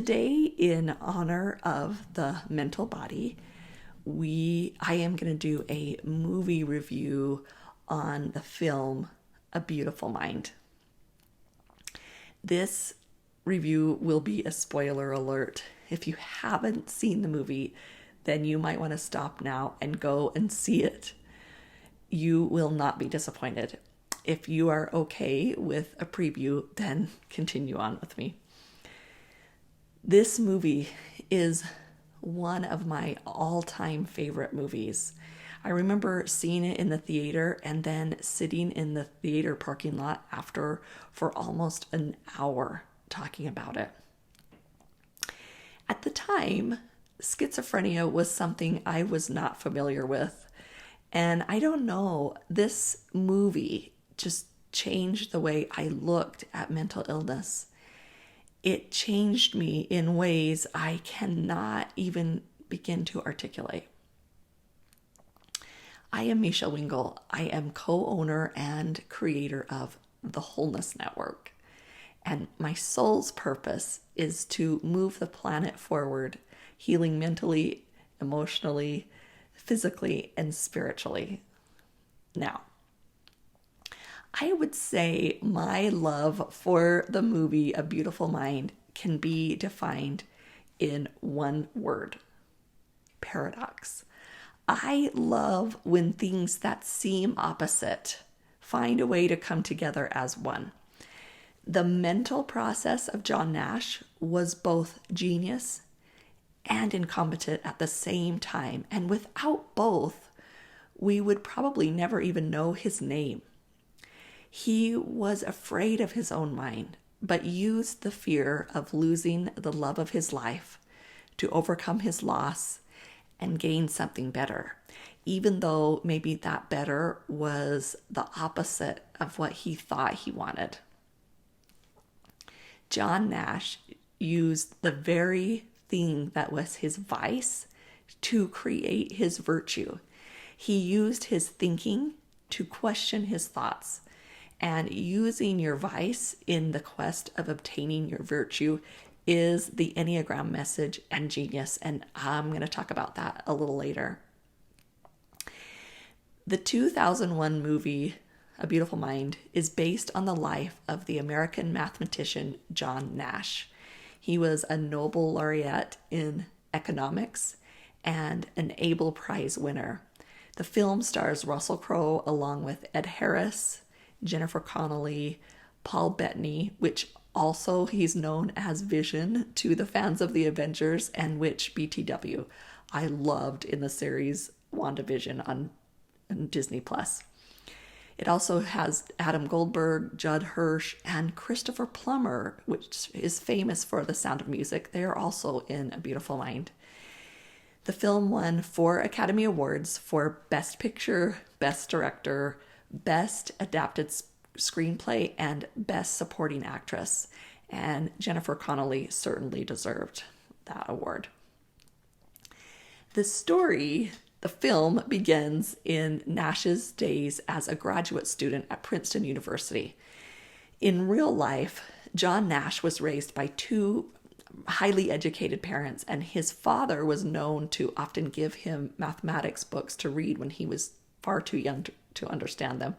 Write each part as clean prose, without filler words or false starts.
Today, in honor of the mental body, I am going to do a movie review on the film A Beautiful Mind. This review will be a spoiler alert. If you haven't seen the movie, then you might want to stop now and go and see it. You will not be disappointed. If you are okay with a preview, then continue on with me. This movie is one of my all-time favorite movies. I remember seeing it in the theater and then sitting in the theater parking lot after for almost an hour talking about it. At the time, schizophrenia was something I was not familiar with. And I don't know, this movie just changed the way I looked at mental illness. It changed me in ways I cannot even begin to articulate. I am Mechelle Wingle. I am co-owner and creator of the Wholeness Network. And my soul's purpose is to move the planet forward, healing mentally, emotionally, physically, and spiritually. Now, I would say my love for the movie A Beautiful Mind can be defined in one word: paradox. I love when things that seem opposite find a way to come together as one. The mental process of John Nash was both genius and incompetent at the same time, and without both, we would probably never even know his name. He was afraid of his own mind, but used the fear of losing the love of his life to overcome his loss and gain something better, even though maybe that better was the opposite of what he thought he wanted. John Nash used the very thing that was his vice to create his virtue. He used his thinking to question his thoughts. And using your vice in the quest of obtaining your virtue is the Enneagram message and genius. And I'm going to talk about that a little later. The 2001 movie, A Beautiful Mind, is based on the life of the American mathematician John Nash. He was a Nobel laureate in economics and an Abel Prize winner. The film stars Russell Crowe along with Ed Harris, Jennifer Connelly, Paul Bettany, which also he's known as Vision to the fans of the Avengers, and which BTW I loved in the series WandaVision on Disney+. It also has Adam Goldberg, Judd Hirsch, and Christopher Plummer, which is famous for The Sound of Music. They are also in A Beautiful Mind. The film won 4 Academy Awards for Best Picture, Best Director, Best Adapted Screenplay, and Best Supporting Actress. And Jennifer Connelly certainly deserved that award. The film begins in Nash's days as a graduate student at Princeton University. In real life, John Nash was raised by 2 highly educated parents, and his father was known to often give him mathematics books to read when he was far too young to understand them.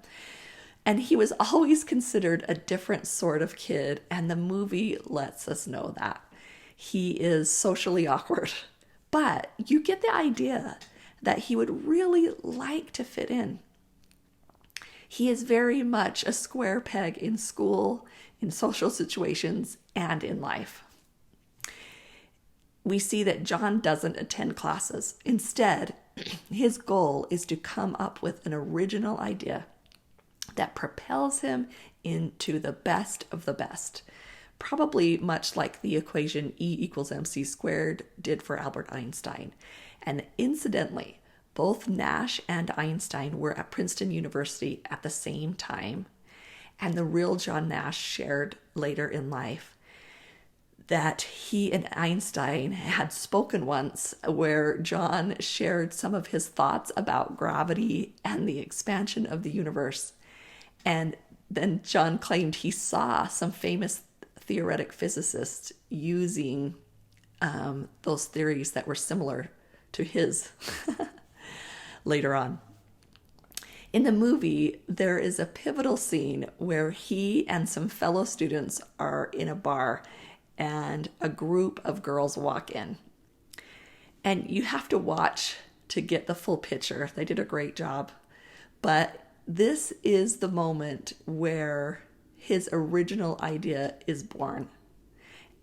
And he was always considered a different sort of kid, and the movie lets us know that. He is socially awkward, but you get the idea that he would really like to fit in. He is very much a square peg in school, in social situations, and in life. We see that John doesn't attend classes. Instead, his goal is to come up with an original idea that propels him into the best of the best, probably much like the equation E equals mc squared did for Albert Einstein. And incidentally, both Nash and Einstein were at Princeton University at the same time. And the real John Nash shared later in life that he and Einstein had spoken once, where John shared some of his thoughts about gravity and the expansion of the universe. And then John claimed he saw some famous theoretic physicists using those theories that were similar to his later on. In the movie, there is a pivotal scene where he and some fellow students are in a bar and a group of girls walk in. And you have to watch to get the full picture. They did a great job. But this is the moment where his original idea is born.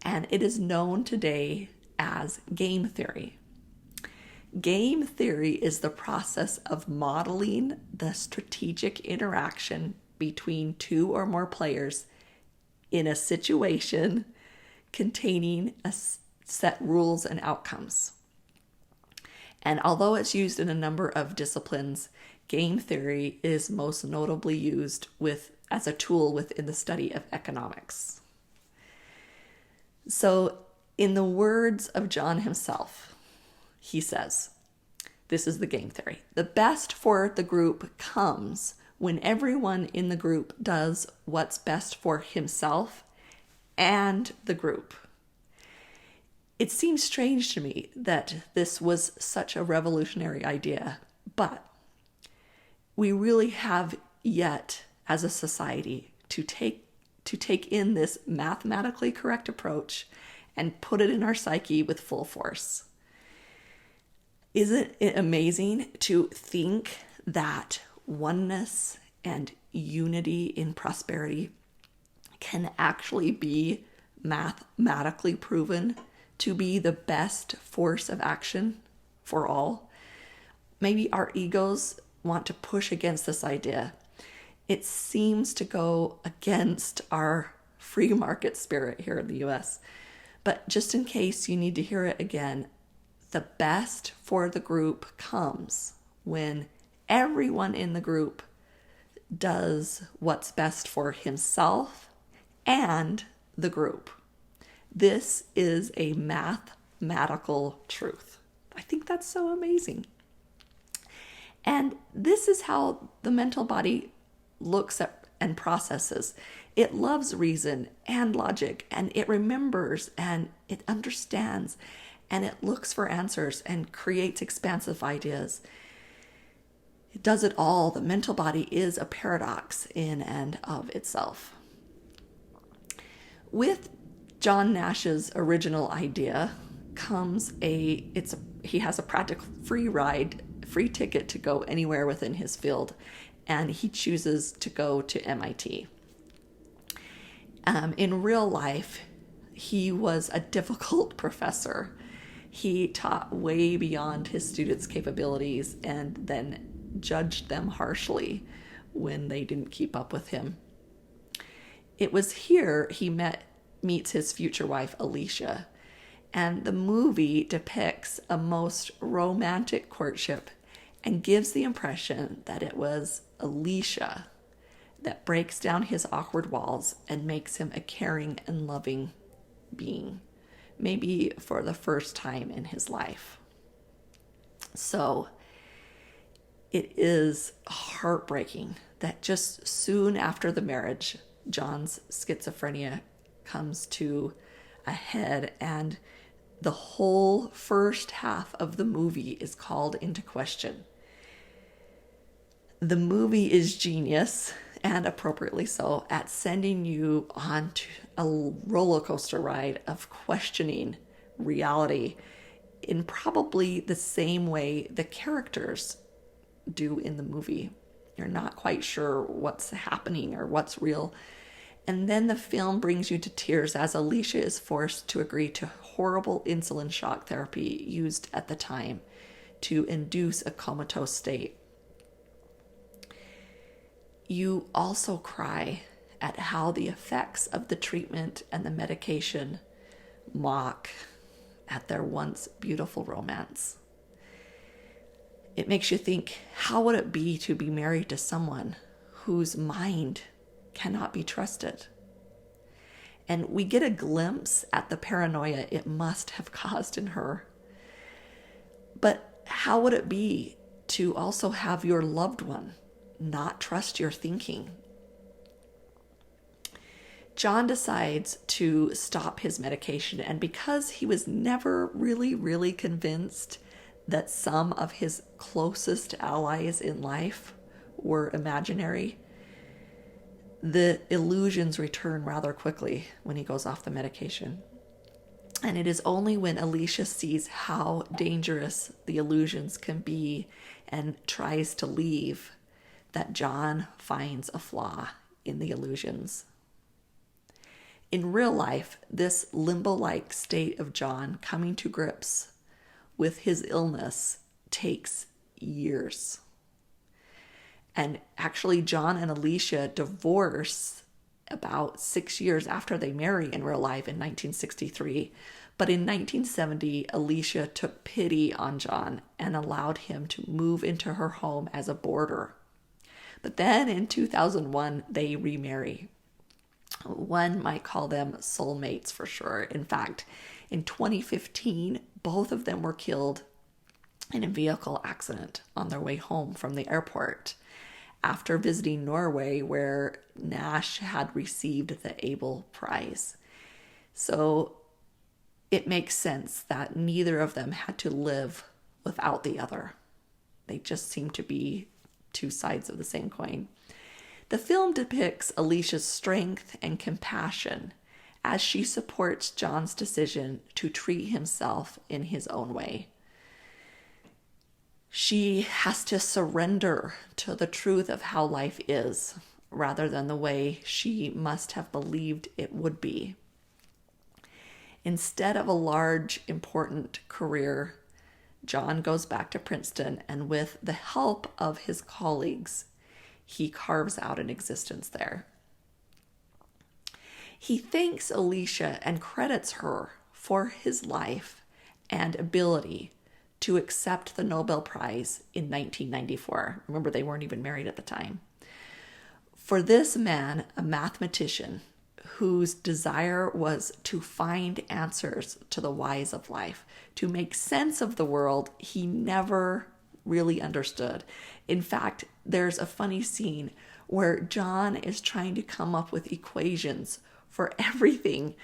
And it is known today as game theory. Game theory is the process of modeling the strategic interaction between two or more players in a situation containing a set rules and outcomes. And although it's used in a number of disciplines, game theory is most notably used as a tool within the study of economics. So, in the words of John himself, he says, this is the game theory. The best for the group comes when everyone in the group does what's best for himself and the group. It seems strange to me that this was such a revolutionary idea, but we really have yet, as a society, to take in this mathematically correct approach and put it in our psyche with full force. Isn't it amazing to think that oneness and unity in prosperity can actually be mathematically proven to be the best force of action for all? Maybe our egos want to push against this idea. It seems to go against our free market spirit here in the US. But just in case you need to hear it again, the best for the group comes when everyone in the group does what's best for himself and the group. This is a mathematical truth. I think that's so amazing. And this is how the mental body looks at and processes. It loves reason and logic, and it remembers and it understands, and it looks for answers and creates expansive ideas. It does it all. The mental body is a paradox in and of itself. With John Nash's original idea comes he has a practical free ticket to go anywhere within his field, and he chooses to go to MIT. In real life, he was a difficult professor. He taught way beyond his students' capabilities and then judged them harshly when they didn't keep up with him. It was here he meets his future wife, Alicia, and the movie depicts a most romantic courtship and gives the impression that it was Alicia that breaks down his awkward walls and makes him a caring and loving being, maybe for the first time in his life. So it is heartbreaking that just soon after the marriage, John's schizophrenia comes to a head, and the whole first half of the movie is called into question. The movie is genius, and appropriately so, at sending you on to a roller coaster ride of questioning reality in probably the same way the characters do in the movie. You're not quite sure what's happening or what's real. And then the film brings you to tears as Alicia is forced to agree to horrible insulin shock therapy used at the time to induce a comatose state. You also cry at how the effects of the treatment and the medication mock at their once beautiful romance. It makes you think, how would it be to be married to someone whose mind cannot be trusted? And we get a glimpse at the paranoia it must have caused in her. But how would it be to also have your loved one not trust your thinking? John decides to stop his medication, and because he was never really convinced that some of his closest allies in life were imaginary, the illusions return rather quickly when he goes off the medication. And it is only when Alicia sees how dangerous the illusions can be and tries to leave that John finds a flaw in the illusions. In real life, this limbo-like state of John coming to grips with his illness takes years. And actually, John and Alicia divorce about 6 years after they marry in real life in 1963. But in 1970, Alicia took pity on John and allowed him to move into her home as a boarder. But then in 2001, they remarry. One might call them soulmates for sure. In fact, in 2015, both of them were killed in a vehicle accident on their way home from the airport after visiting Norway, where Nash had received the Abel Prize. So it makes sense that neither of them had to live without the other. They just seem to be two sides of the same coin. The film depicts Alicia's strength and compassion as she supports John's decision to treat himself in his own way. She has to surrender to the truth of how life is, rather than the way she must have believed it would be. Instead of a large, important career, John goes back to Princeton, and with the help of his colleagues, he carves out an existence there. He thanks Alicia and credits her for his life and ability to accept the Nobel Prize in 1994. Remember, they weren't even married at the time. For this man, a mathematician whose desire was to find answers to the whys of life, to make sense of the world he never really understood. In fact, there's a funny scene where John is trying to come up with equations for everything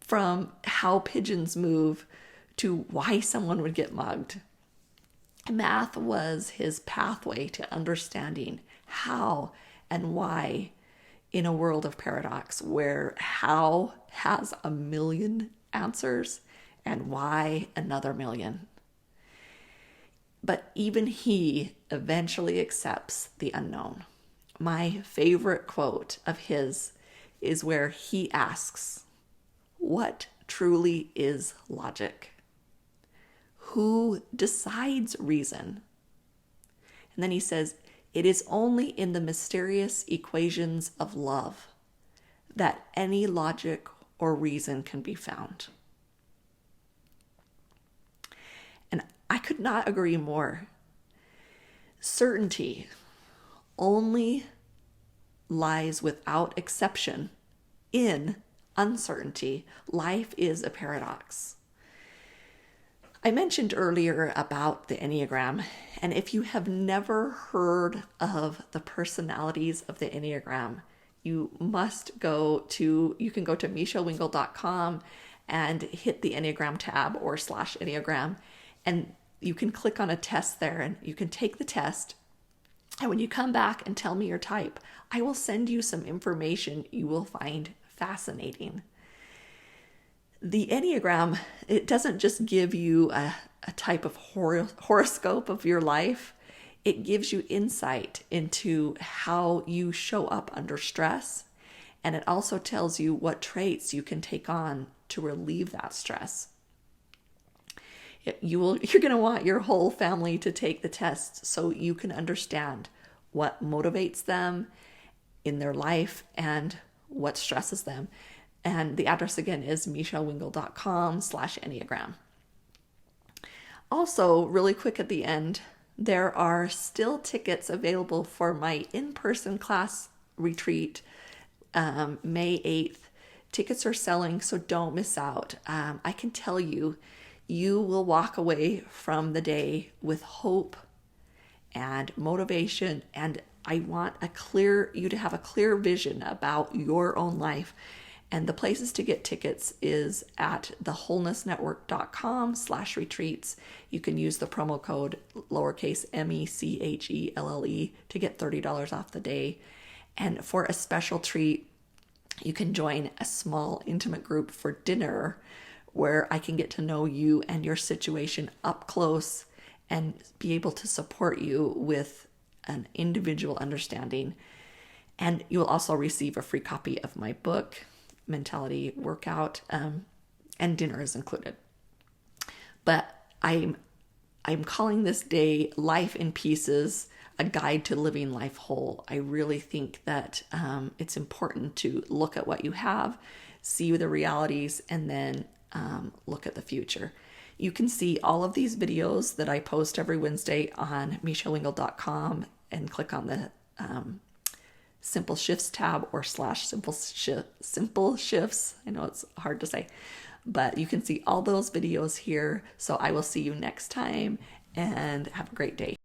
from how pigeons move to why someone would get mugged. Math was his pathway to understanding how and why in a world of paradox, where how has a million answers and why another million. But even he eventually accepts the unknown. My favorite quote of his is where he asks, "What truly is logic? Who decides reason?" And then he says, "It is only in the mysterious equations of love that any logic or reason can be found." And I could not agree more. Certainty only lies without exception in uncertainty. Life is a paradox. I mentioned earlier about the Enneagram, and if you have never heard of the personalities of the Enneagram, you can go to mechellewingle.com and hit the Enneagram tab or /Enneagram, and you can click on a test there and you can take the test. And when you come back and tell me your type, I will send you some information you will find fascinating. The Enneagram, it doesn't just give you a type of horoscope of your life. It gives you insight into how you show up under stress. And it also tells you what traits you can take on to relieve that stress. You're going to want your whole family to take the test so you can understand what motivates them in their life and what stresses them. And the address again is mechellewingle.com/Enneagram. Also, really quick at the end, there are still tickets available for my in-person class retreat, May 8th. Tickets are selling, so don't miss out. I can tell you, you will walk away from the day with hope and motivation and I want you to have a clear vision about your own life. And the places to get tickets is at thewholenessnetwork.com/retreats. You can use the promo code lowercase MECHELLE to get $30 off the day. And for a special treat, you can join a small intimate group for dinner where I can get to know you and your situation up close and be able to support you with an individual understanding. And you will also receive a free copy of my book, Mentality Workout, and dinner is included. But I'm calling this day Life in Pieces, a guide to living life whole. I really think that it's important to look at what you have, see the realities, and then look at the future. You can see all of these videos that I post every Wednesday on michelleengel.com and click on the Simple Shifts tab or /simple shifts. I know it's hard to say, but you can see all those videos here. So I will see you next time and have a great day.